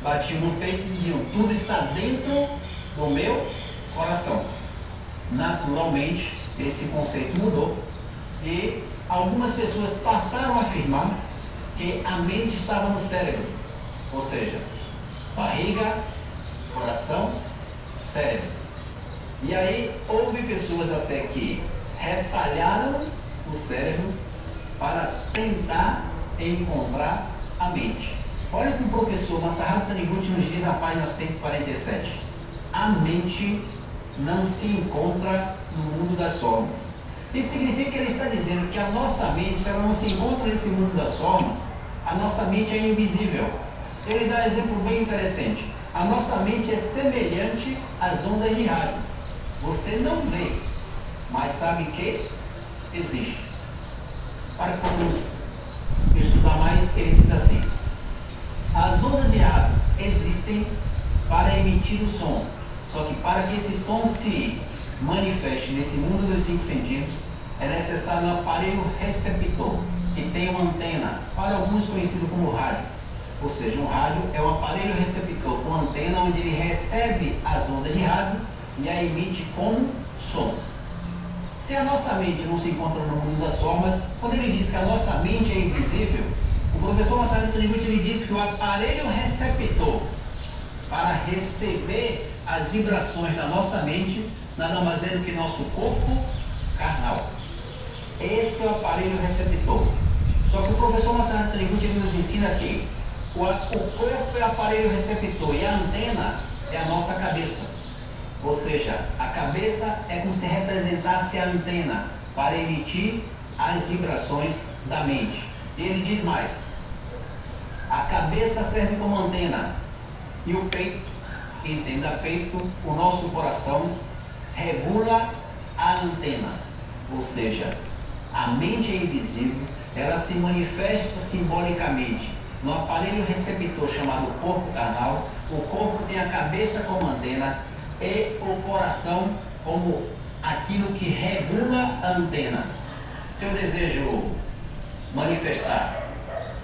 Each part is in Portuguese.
batiam no peito e diziam: tudo está dentro do meu coração. Naturalmente, esse conceito mudou e algumas pessoas passaram a afirmar que a mente estava no cérebro, ou seja, barriga, coração, cérebro. E aí houve pessoas até que retalharam o cérebro para tentar encontrar a mente. Olha o que o professor Masaharu Taniguchi nos diz na página 147. A mente não se encontra no mundo das formas. Isso significa que ele está dizendo que a nossa mente, se ela não se encontra nesse mundo das formas, a nossa mente é invisível. Ele dá um exemplo bem interessante. A nossa mente é semelhante às ondas de rádio. Você não vê, mas sabe que existe. Para que possamos estudar mais, ele diz assim: as ondas de rádio existem para emitir o som. Só que para que esse som se manifeste nesse mundo dos 5 sentidos, é necessário um aparelho receptor, que tem uma antena, para alguns conhecido como rádio. Ou seja, um rádio é um aparelho receptor com antena onde ele recebe as ondas de rádio e a emite como som. Se a nossa mente não se encontra no mundo das formas, quando ele diz que a nossa mente é invisível, o professor Masaharu Taniguchi ele diz que o aparelho receptor para receber as vibrações da nossa mente nada mais é do que nosso corpo carnal. Esse é o aparelho receptor. Só que o professor Masaharu Taniguchi ele nos ensina que o corpo é o aparelho receptor e a antena é a nossa cabeça. Ou seja, a cabeça é como se representasse a antena para emitir as vibrações da mente. E ele diz mais: a cabeça serve como antena e o peito, entenda peito, o nosso coração, regula a antena. Ou seja, a mente é invisível, ela se manifesta simbolicamente no aparelho receptor chamado corpo carnal. O corpo tem a cabeça como antena e o coração como aquilo que regula a antena. Se eu desejo manifestar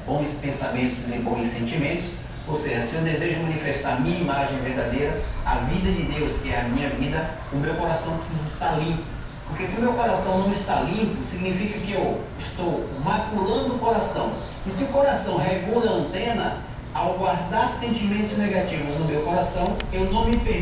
bons pensamentos e bons sentimentos, ou seja, se eu desejo manifestar a minha imagem verdadeira, a vida de Deus, que é a minha vida, o meu coração precisa estar limpo. Porque se o meu coração não está limpo, significa que eu estou maculando o coração. E se o coração regula a antena, ao guardar sentimentos negativos no meu coração, eu não me permito